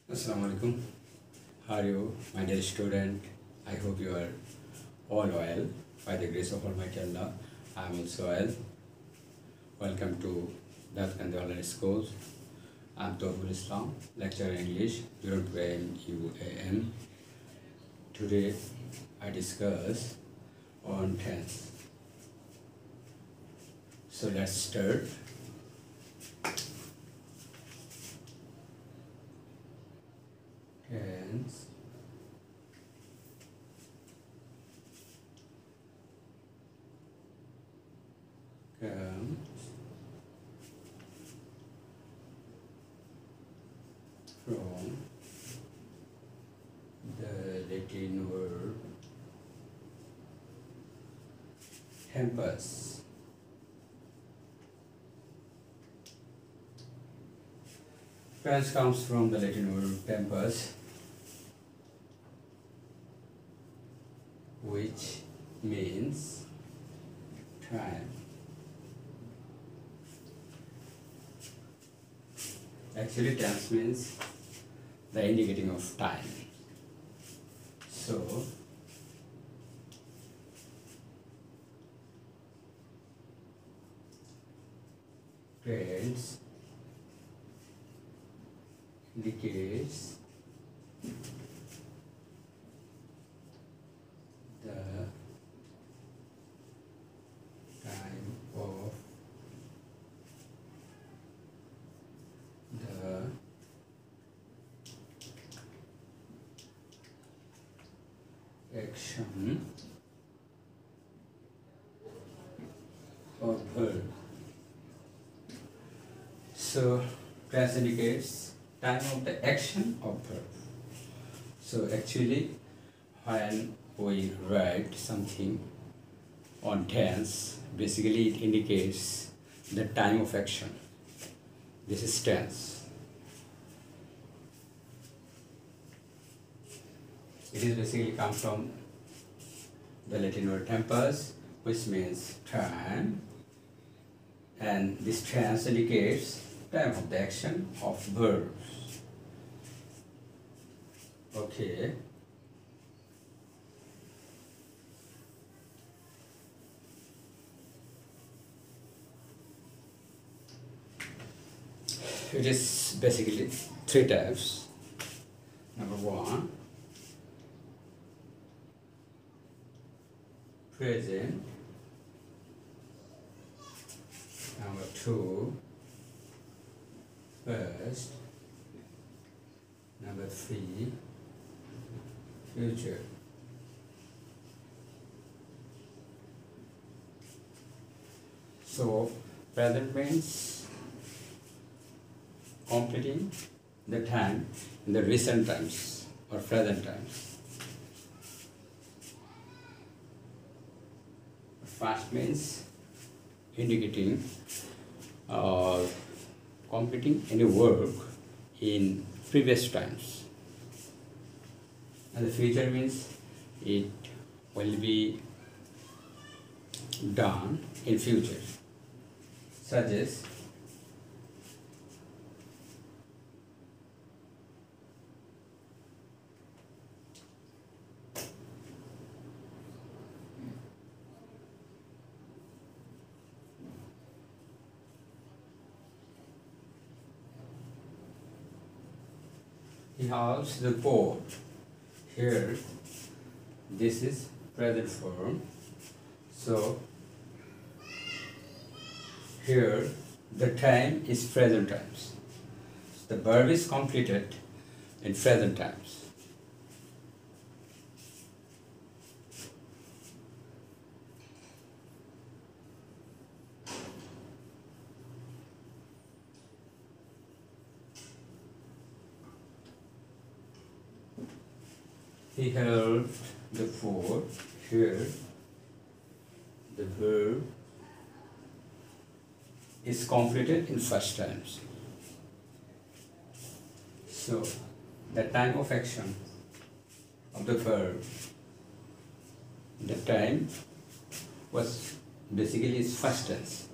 Assalamualaikum. How are you, my dear student? I hope you are all well. By the grace of Almighty Allah, I am also well. Welcome to Daudkandi Online Schools. I am Towfiqul, lecturer in English, JuranpurMUAM. Today, I discuss on tense. So let's start. Tense. Comes from the Latin word tempus. Tense comes from the Latin word tempus, which means time. Actually, tense means the indicating of time. So, tense indicates the time of the action or verb. So, tense indicates time of the action or verb. So, actually, when we write something on tense, basically it indicates the time of action. This is tense. It is basically come from the Latin word tempus, which means time, and this tense indicates time of the action of verbs. Okay. It is basically three types. Number one, present. Number two, past. Number three, future. So, present means completing the time in the recent times or present times. Past means indicating completing any work in previous times. And the future means it will be done in future, such as he has the board. Here, this is present form. So, here the time is present times. The verb is completed in present times. He held the fort. Here, the verb is completed in first times. So, the time of action of the verb, the time was basically its first tense.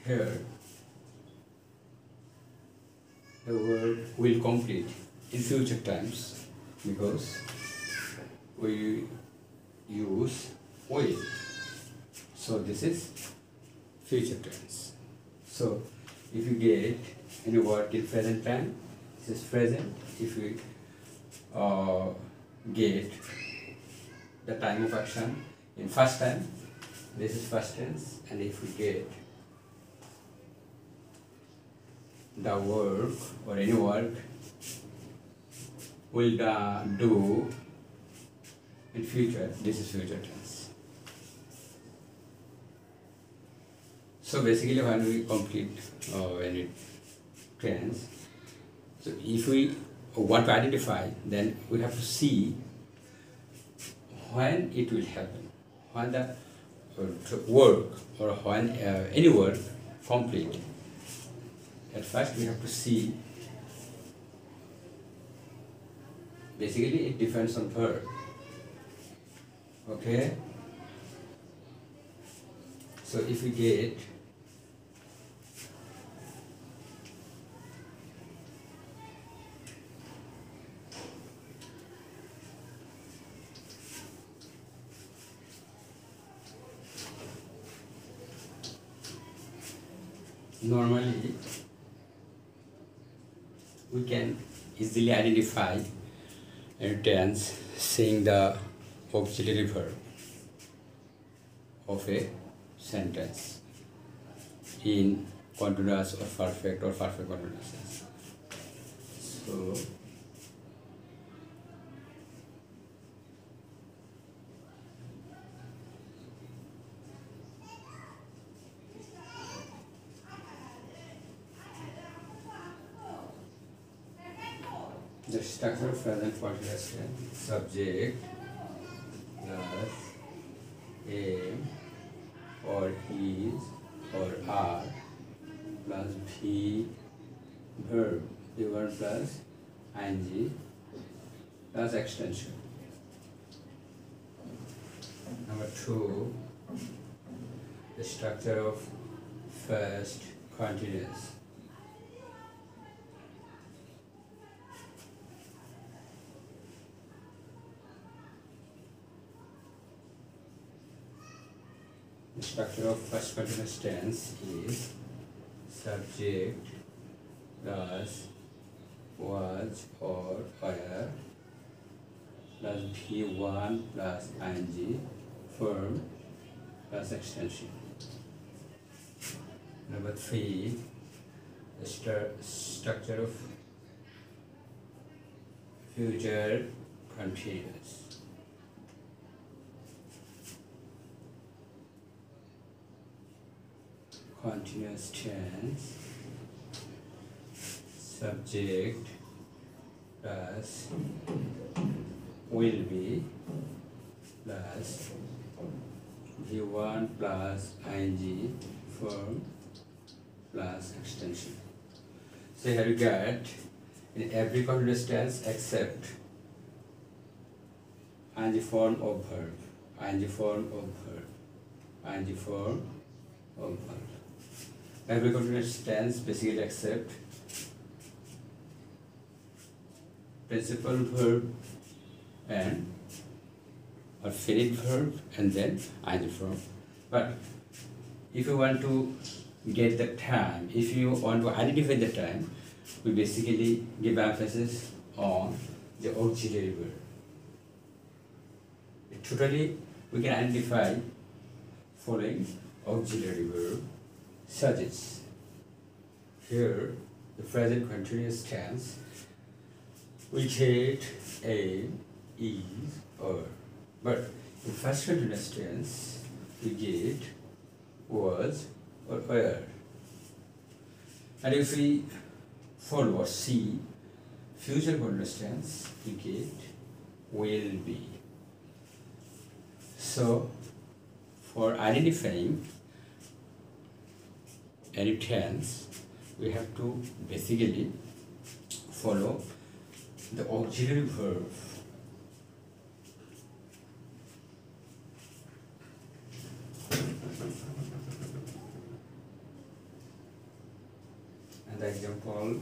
here the word will complete in future times because we use will. So this is future tense. So if you get any word in present time, this is present. If we get the time of action in first time, this is first tense. And if we get the work or any work will do in future, this is future tense. So basically when we complete any tense, so if we want to identify, then we have to see when it will happen, when the work or when any work complete. At first we have to see, basically it depends on verb. Okay, so if we get normally we can easily identify a tense saying the auxiliary verb of a sentence in continuous or perfect continuous tense. So the structure of present continuous tense: subject plus am or is or are plus v verb v1 plus ing plus extension. Number 2, the structure of first continuous. The structure of first continuous tense is subject plus was or were plus v1 plus ing verb plus extension. Number 3, the structure of future continuous. Continuous tense: subject plus will be plus v1 plus ing verb plus extension. So here you get in every continuous tense except ing form of verb, ing form of verb, ing form of verb. Every continuous tense basically except principal verb and or finite verb and then ing form. But if you want to get the time, if you want to identify the time, we basically give emphasis on the auxiliary verb. Totally, we can identify following auxiliary verb such as here the present continuous tense we get am, is, or, but in first continuous tense we get was or were. And if we follow or see future continuous tense we get will be. So for identifying any tense, we have to basically follow the auxiliary verb. the example.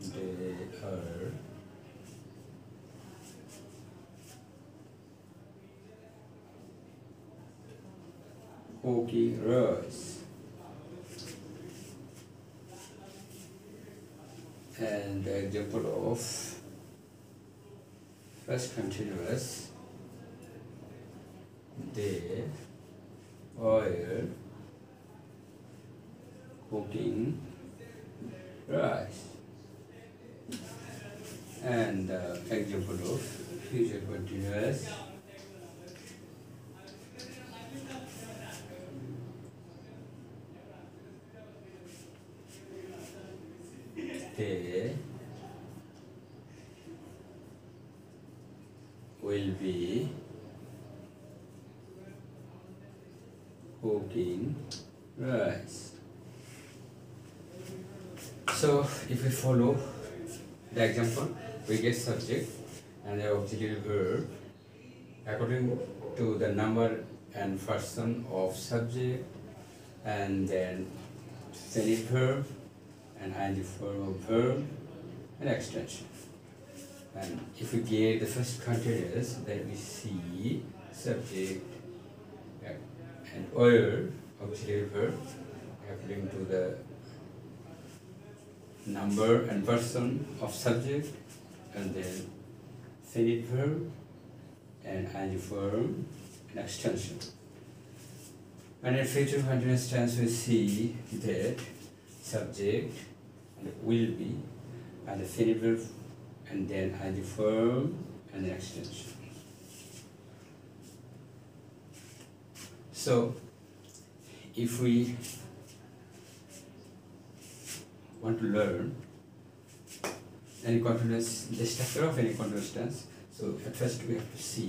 They are cooking rice, and the example of first continuous, they are cooking rice, and the example of future continuous, they will be cooking rice. So if we follow the example, we get subject and the auxiliary verb according to the number and person of subject, and then finite verb and ing form of verb and extension. And if we get the first continuous, then we see subject and or auxiliary verb according to the number and person of subject, and then finite verb and ing form and extension. And in future continuous tense, we see that subject and will be and the finite verb and then ing form and then extension. So if we want to learn any continuous, the structure of any continuous tense, so at first we have to see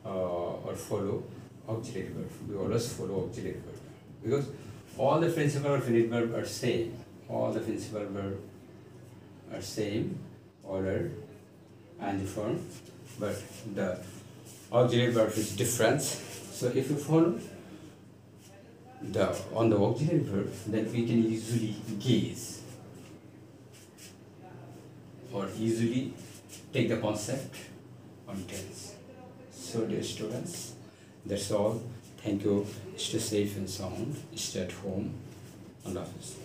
or follow auxiliary verb. We always follow auxiliary verb because all the principal or finite verb are same. All the principal verb are same, order and the form, but the auxiliary verb is different. So if you follow on the auxiliary verb, then we can easily gaze or easily take the concept on tense. So dear students, that's all. Thank you. Stay safe and sound. Stay at home. Allah Hafiz.